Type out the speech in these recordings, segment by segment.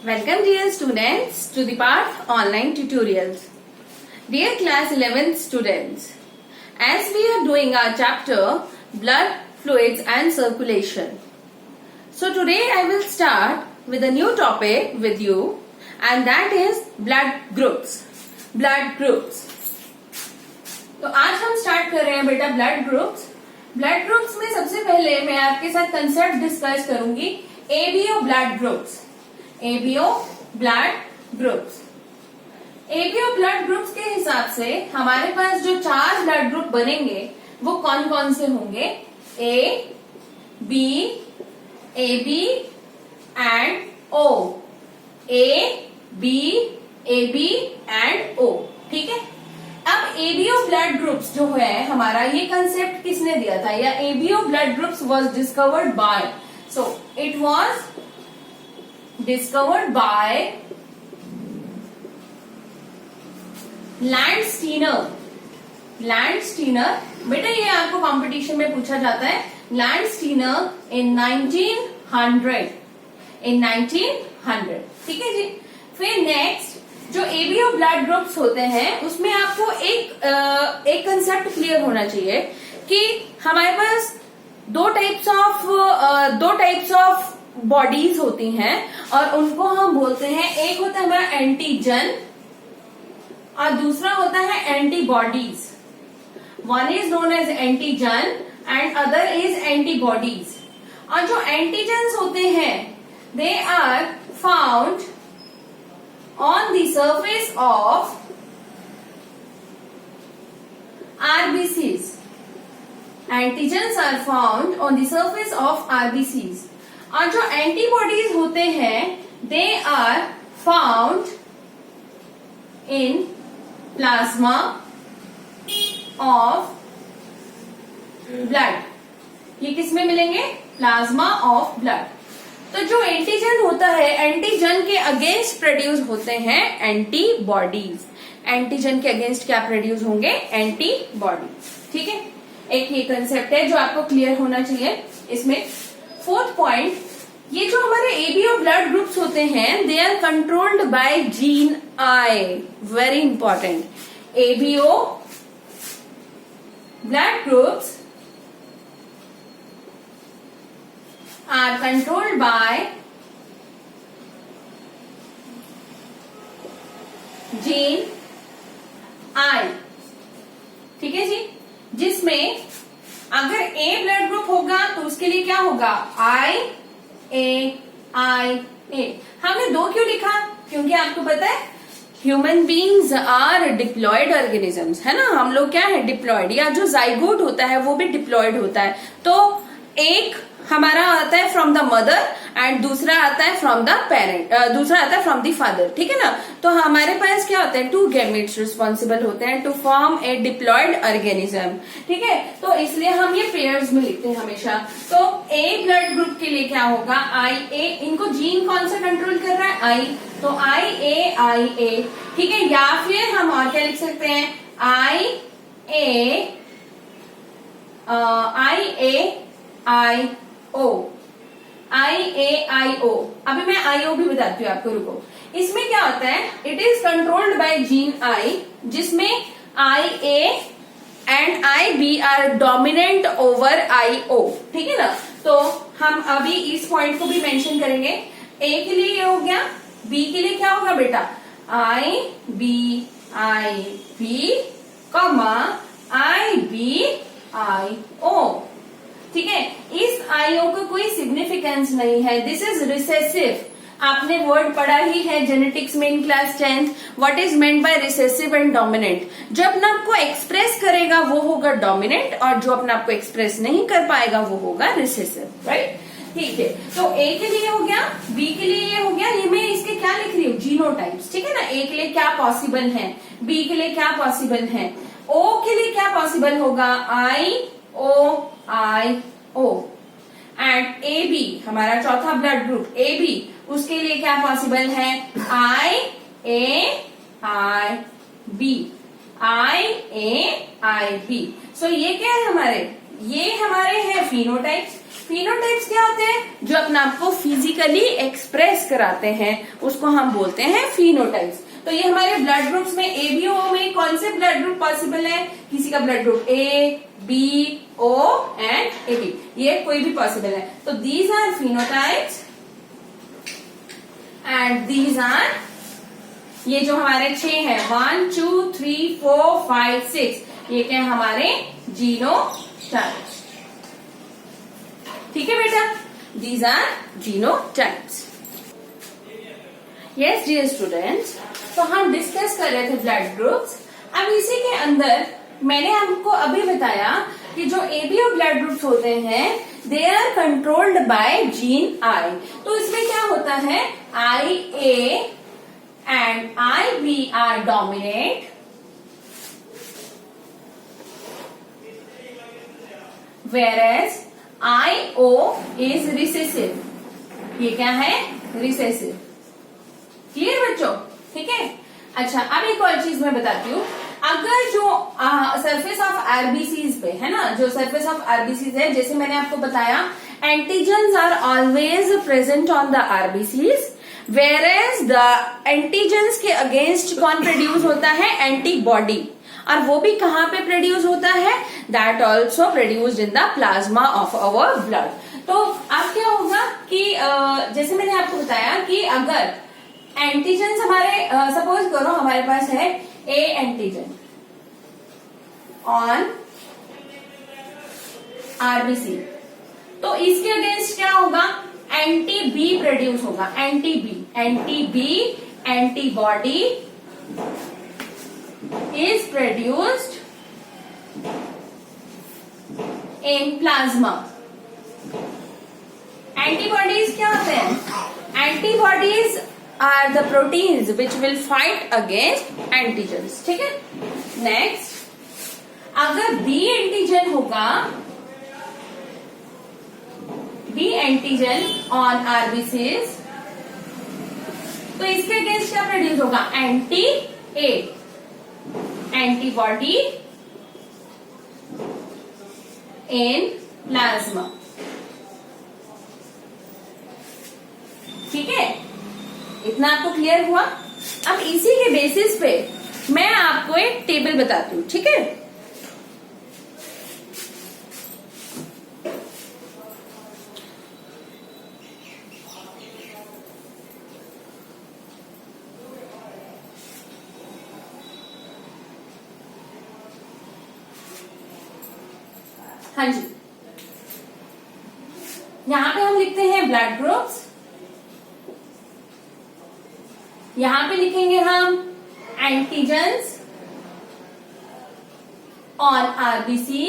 Welcome dear students to the Path online tutorials. Dear class 11th students, as we are doing our chapter blood, fluids and circulation. So today I will start with a new topic with you and that is blood groups. Blood groups. तो आज हम start कर रहे हैं बेटा blood groups. Blood groups में सबसे पहले मैं आपके साथ कंसेप्ट डिस्कस करूंगी ABO blood groups. ABO blood groups. ABO blood groups के हिसाब से हमारे पास जो 4 ब्लड ग्रुप बनेंगे वो कौन कौन से होंगे? A B AB and O. A, B, AB and O. ठीक है. अब एबीओ ब्लड ग्रुप्स जो है हमारा, ये कंसेप्ट किसने दिया था? या ABO blood groups was discovered by, so it was discovered by Landsteiner. Landsteiner बेटा ये आपको कंपटीशन में पूछा जाता है. लैंडस्टीनर इन 1900. इन 1900. ठीक है जी. फिर नेक्स्ट जो एबीओ ब्लड ग्रुप्स होते हैं उसमें आपको एक कंसेप्ट क्लियर होना चाहिए कि हमारे पास दो टाइप्स ऑफ बॉडीज होती हैं और उनको हम बोलते हैं, एक होता है हमारा एंटीजन और दूसरा होता है antibodies. One is known as antigen and other is antibodies. और जो एंटीजन्स होते हैं they are found on the surface of RBCs. Antigens are found on the surface of RBCs. और जो एंटीबॉडीज होते हैं they are found in plasma of blood. ये किसमें मिलेंगे? Plasma of blood. तो जो एंटीजन होता है, एंटीजन के अगेंस्ट प्रोड्यूस होते हैं एंटीबॉडीज. एंटीजन के अगेंस्ट क्या प्रोड्यूस होंगे? एंटीबॉडीज. ठीक है. एक ये कंसेप्ट है जो आपको क्लियर होना चाहिए. इसमें फोर्थ पॉइंट, ये जो हमारे एबीओ ब्लड ग्रुप्स होते हैं they are controlled by gene I. Very important. ABO blood groups are controlled by gene I. ठीक है जी. जिसमें अगर A ब्लड ग्रुप होगा तो उसके लिए क्या होगा? I A I A. हमने 2 क्यों लिखा? क्योंकि आपको पता है human beings are diploid organisms, है ना. हम लोग क्या है? डिप्लॉयड. या जो जाइगोट होता है वो भी डिप्लॉयड होता है. तो एक हमारा आता है फ्रॉम द मदर एंड दूसरा आता है फ्रॉम द पेरेंट, दूसरा आता है फ्रॉम द फादर. ठीक है ना. तो हमारे पास क्या होता है? 2 गैमेट्स रिस्पॉन्सिबल होते हैं to form a diploid organism. ठीक है. तो इसलिए हम ये पेयर्स में लिखते हैं हमेशा. तो ए ब्लड ग्रुप के लिए क्या होगा? आई ए. इनको जीन कौन सा कंट्रोल कर रहा है? आई. तो आई ए. ठीक है. या फिर हम और क्या लिख सकते हैं? आई ए आई ओ. IAIO. अभी मैं IO भी बताती हूँ आपको, रुको. इसमें क्या होता है? It is controlled by gene I, जिसमें IA and IB are dominant over IO. ठीक है ना. तो हम अभी इस पॉइंट को भी मेंशन करेंगे. A के लिए ये हो गया. B के लिए क्या होगा बेटा? IB IB IO. ठीक है. इस आईओ का कोई सिग्निफिकेंस नहीं है. This is recessive. आपने वर्ड पढ़ा ही है जेनेटिक्स में in class 10th. What is meant by recessive and dominant? जो अपने आप को एक्सप्रेस करेगा वो होगा डोमिनेंट और जो अपने आप को एक्सप्रेस नहीं कर पाएगा वो होगा रिसेसिव. राइट. ठीक है. तो ए के लिए हो गया, बी के लिए ये हो गया. ये मैं इसके क्या लिख रही हूँ? जीनोटाइप्स. ठीक है ना. ए के लिए क्या पॉसिबल है, बी के लिए क्या पॉसिबल है, ओ के लिए क्या पॉसिबल होगा? IO. एंड AB हमारा चौथा ब्लड ग्रुप AB, उसके लिए क्या पॉसिबल है? IAIB. सो ये क्या है हमारे? ये हमारे हैं फिनोटाइप्स। फिनोटाइप्स क्या होते हैं? जो अपने आप को फिजिकली एक्सप्रेस कराते हैं उसको हम बोलते हैं फिनोटाइप्स। तो ये हमारे ब्लड ग्रुप्स में एबीओ में कौन से ब्लड ग्रुप पॉसिबल है? किसी का blood group A, B, O and AB, ये कोई भी पॉसिबल है। तो these are phenotypes and these are, ये जो हमारे 6 हैं 1 2 3 4 5 6, ये क्या है? हमारे जीनोटाइप्स। ठीक है बेटा, these are genotypes. Yes dear students, तो हम डिस्कस कर रहे थे ब्लड ग्रुप्स। अब इसी के अंदर मैंने आपको अभी बताया कि जो एबीओ ब्लड ग्रुप्स होते हैं they are controlled by gene I. तो इसमें क्या होता है? I A and I B are dominate, whereas IO is recessive। ये क्या है? रिसेसिव। क्लियर बच्चों? ठीक है। अच्छा, अब एक और चीज मैं बताती हूँ। अगर जो सरफेस ऑफ आरबीसीज पे है ना, जो सरफेस ऑफ आरबीसीज है, जैसे मैंने आपको बताया antigens are always present on the RBCs, whereas the antigens के अगेंस्ट कौन प्रोड्यूस होता है? एंटीबॉडी। और वो भी कहाँ पे प्रोड्यूस होता है? That also produced in the plasma of our blood. तो अब क्या होगा कि जैसे मैंने आपको बताया कि अगर एंटीजन्स हमारे, सपोज करो हमारे पास है ए एंटीजन ऑन आरबीसी, तो इसके अगेंस्ट क्या होगा? एंटी बी प्रोड्यूस होगा। Anti B antibody is produced in plasma। Antibodies क्या होते हैं? Antibodies are the proteins which will fight against antigens. ठीक है। नेक्स्ट, अगर बी एंटीजन होगा, बी एंटीजन ऑन आरबीसीज, तो इसके अगेंस्ट क्या प्रोड्यूस होगा? Anti A antibody in plasma. ठीक है, इतना आपको क्लियर हुआ? अब इसी के बेसिस पे मैं आपको एक टेबल बताती हूँ। ठीक है, हाँ जी, यहां पे हम लिखते हैं ब्लड ग्रुप्स, यहां पे लिखेंगे हम एंटीजन्स ऑन आरबीसी,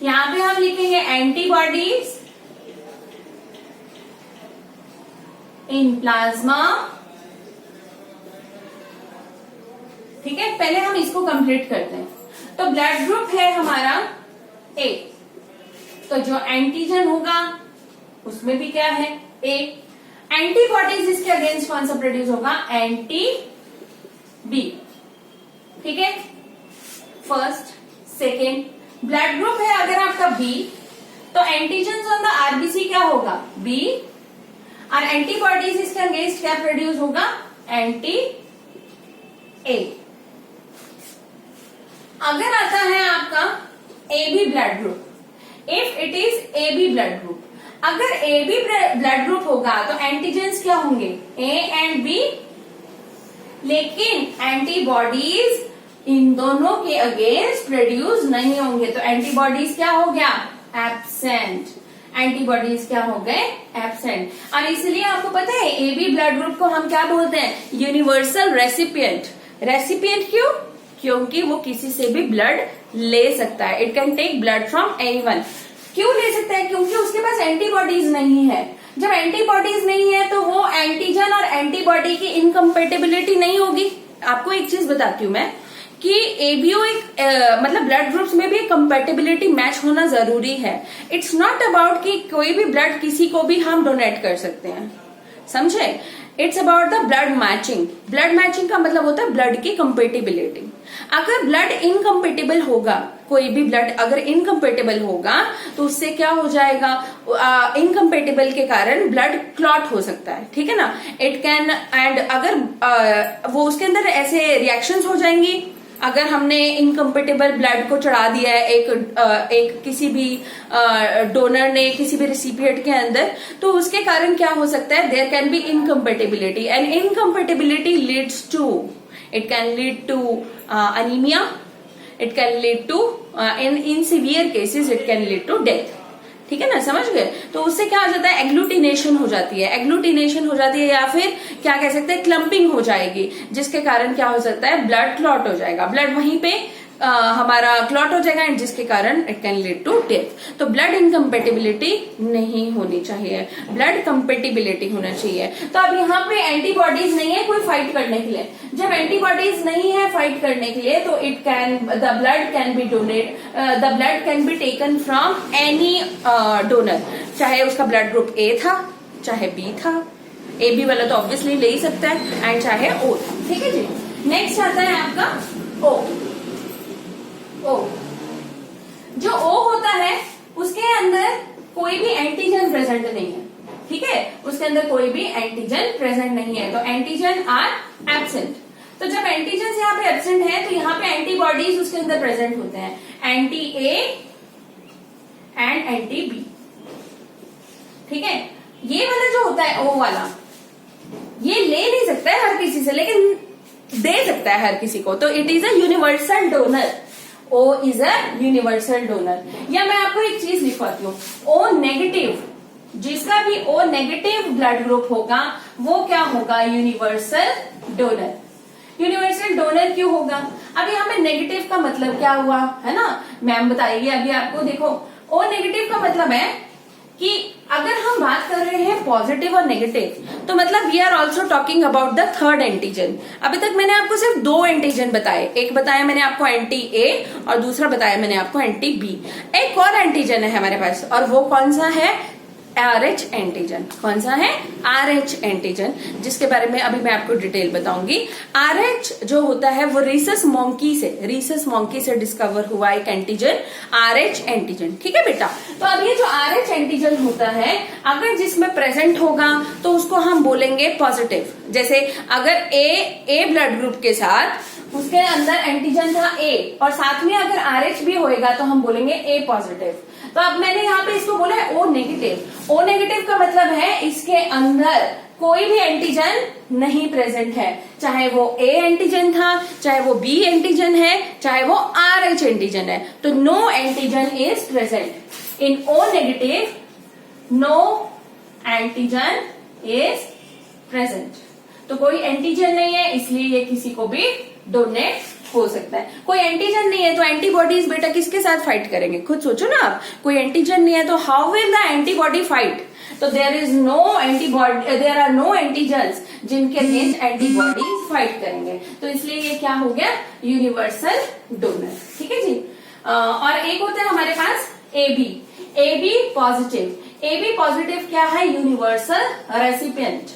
यहां पे हम लिखेंगे एंटीबॉडीज इन प्लाज्मा। ठीक है, पहले हम इसको कंप्लीट करते हैं। तो ब्लड ग्रुप है हमारा ए, तो जो एंटीजन होगा उसमें भी क्या है? ए। एंटीबॉडीज इसके अगेंस्ट कौन सा प्रोड्यूस होगा? Anti B. ठीक है, फर्स्ट। सेकेंड, ब्लड ग्रुप है अगर आपका बी, तो एंटीजन ऑन द आरबीसी क्या होगा? बी। और एंटीबॉडीज इसके अगेंस्ट क्या प्रोड्यूस होगा? एंटी ए। अगर आता है आपका AB blood group, if it is AB blood group, अगर AB ब्लड ग्रुप होगा तो एंटीजेंस क्या होंगे? A एंड B, लेकिन एंटीबॉडीज इन दोनों के अगेंस्ट प्रोड्यूस नहीं होंगे। तो एंटीबॉडीज क्या हो गया? एब्सेंट। एंटीबॉडीज क्या हो गए? एब्सेंट। और इसलिए आपको पता है AB ब्लड ग्रुप को हम क्या बोलते हैं? Universal recipient. रेसिपिएंट क्यों? क्योंकि वो किसी से भी ब्लड ले सकता है। It can take blood from anyone. क्यों ले सकता है? क्योंकि उसके पास एंटीबॉडीज नहीं है। जब एंटीबॉडीज नहीं है तो वो एंटीजन और एंटीबॉडी की इनकम्पेटेबिलिटी नहीं होगी। आपको एक चीज बताती हूँ मैं कि एबीओ एक मतलब ब्लड ग्रुप्स में भी कंपेटेबिलिटी मैच होना जरूरी है। इट्स नॉट अबाउट कि कोई भी ब्लड किसी को भी हम डोनेट कर सकते हैं। समझे? It's about the blood matching. Blood matching का मतलब होता है ब्लड की कंपेटिबिलिटी। अगर ब्लड इनकम्पेटेबल होगा, कोई भी ब्लड अगर इनकम्पेटेबल होगा तो उससे क्या हो जाएगा, इनकम्पेटेबल के कारण ब्लड क्लॉट हो सकता है, ठीक है ना। इट कैन एंड अगर वो उसके अंदर ऐसे रिएक्शंस हो जाएंगी, अगर हमने इनकम्पेटेबल ब्लड को चढ़ा दिया है एक किसी भी डोनर ने किसी भी रिसिपिएंट के अंदर, तो उसके कारण क्या हो सकता है, there can be incompatibility and incompatibility leads to, it can lead to anemia, it can lead to in severe cases it can lead to death, ठीक है ना, समझ गए। तो उससे क्या हो जाता है, एग्लूटिनेशन हो जाती है, एग्लूटिनेशन हो जाती है या फिर क्या कह सकते हैं, क्लम्पिंग हो जाएगी, जिसके कारण क्या हो सकता है, ब्लड क्लॉट हो जाएगा, ब्लड वहीं पे हमारा क्लॉट हो जाएगा एंड जिसके कारण it can lead to death. तो ब्लड इनकम्पेटिबिलिटी नहीं होनी चाहिए, ब्लड कंपेटिबिलिटी होना चाहिए। तो अब यहाँ पे एंटीबॉडीज नहीं है कोई फाइट करने के लिए। जब एंटीबॉडीज नहीं है फाइट करने के लिए तो it can the blood can be donate, the blood can be taken from any donor, चाहे उसका ब्लड ग्रुप ए था चाहे बी था, ए बी वाला तो ऑब्वियसली ले ही सकता है, एंड चाहे ओ, ठीक है जी। नेक्स्ट आता है आपका ओ। ओ जो ओ होता है उसके अंदर कोई भी एंटीजन प्रेजेंट नहीं है, ठीक है, उसके अंदर कोई भी एंटीजन प्रेजेंट नहीं है, तो एंटीजन आर एब्सेंट। तो जब एंटीजन यहाँ पे एब्सेंट है तो यहाँ पे एंटीबॉडीज उसके अंदर प्रेजेंट होते हैं, anti A and anti B, ठीक है। ये वाला जो होता है ओ वाला, ये ले नहीं सकता है हर किसी से, लेकिन दे सकता है हर किसी को, तो it is a universal donor. O is a universal donor. या मैं आपको एक चीज लिखवाती हूँ, O नेगेटिव, जिसका भी O नेगेटिव ब्लड ग्रुप होगा वो क्या होगा, यूनिवर्सल डोनर। यूनिवर्सल डोनर क्यों होगा, अब यहाँ पे नेगेटिव का मतलब क्या हुआ है ना, मैम बताइए अभी आपको। देखो O नेगेटिव का मतलब है कि अगर हम बात कर रहे हैं पॉजिटिव और नेगेटिव, तो मतलब we are also talking about the third antigen. अभी तक मैंने आपको सिर्फ दो एंटीजन बताए, एक बताया मैंने आपको एंटी ए और दूसरा बताया मैंने आपको एंटी बी। एक और एंटीजन है हमारे पास, और वो कौन सा है, RH एंटीजन। कौन सा है, RH एंटीजन, जिसके बारे में अभी मैं आपको डिटेल बताऊंगी। RH जो होता है वो रीसस मॉन्की से डिस्कवर हुआ एक एंटीजन, RH एंटीजन, ठीक है बेटा। तो अब ये जो RH एंटीजन होता है अगर जिसमें प्रेजेंट होगा तो उसको हम बोलेंगे पॉजिटिव। जैसे अगर ए ब्लड ग्रुप के साथ उसके अंदर एंटीजन था A और साथ में अगर RH भी होएगा तो हम बोलेंगे A पॉजिटिव। तो अब मैंने यहाँ पे इसको बोला है O नेगेटिव। O नेगेटिव का मतलब है इसके अंदर कोई भी एंटीजन नहीं प्रेजेंट है, चाहे वो A एंटीजन था, चाहे वो B एंटीजन है, चाहे वो RH एंटीजन है, तो no antigen is present in O negative, no antigen is present. तो कोई एंटीजन नहीं है, इसलिए ये किसी को भी डोनेट हो सकता है। कोई एंटीजन नहीं है तो एंटीबॉडीज बेटा किसके साथ फाइट करेंगे, खुद सोचो ना आप। कोई एंटीजन नहीं है तो how will the antibody fight, तो there is no antibody, there are no antigens जिनके अगेंस्ट एंटीबॉडीज फाइट करेंगे, तो इसलिए ये क्या हो गया, यूनिवर्सल डोनर, ठीक है जी। और एक होता है हमारे पास AB पॉजिटिव। AB पॉजिटिव क्या है, यूनिवर्सल रेसिपिएंट।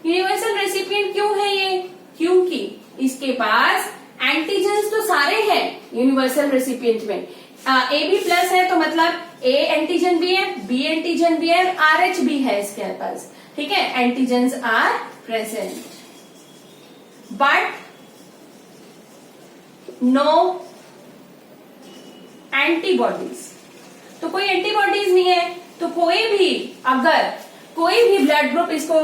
यूनिवर्सल रेसिपिएंट क्यों है ये, क्योंकि इसके पास एंटीजन्स तो सारे हैं यूनिवर्सल रेसिपिएंट में। AB प्लस है तो मतलब A एंटीजन भी है, B एंटीजन भी है, RH भी है इसके पास, ठीक है। Antigens are present but no antibodies. तो कोई एंटीबॉडीज नहीं है, तो कोई भी अगर कोई भी ब्लड ग्रुप इसको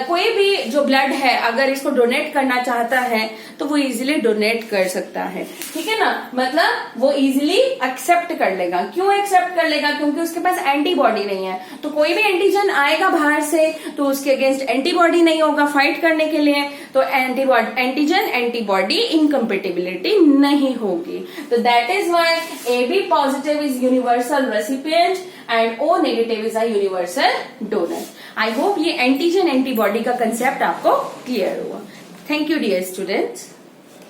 कोई भी जो ब्लड है अगर इसको डोनेट करना चाहता है तो वो इजीली डोनेट कर सकता है, ठीक है ना। मतलब वो इजीली एक्सेप्ट कर लेगा। क्यों एक्सेप्ट कर लेगा, क्योंकि उसके पास एंटीबॉडी नहीं है। तो कोई भी एंटीजन आएगा बाहर से तो उसके अगेंस्ट एंटीबॉडी नहीं होगा फाइट करने के लिए, तो एंटीजन एंटीबॉडी इनकम्पेटिबिलिटी नहीं होगी। तो that is why AB positive is universal recipient and O negative is a universal donor. I hope ये एंटीजन एंटीबॉडी का कंसेप्ट आपको क्लियर हुआ। Thank you dear students.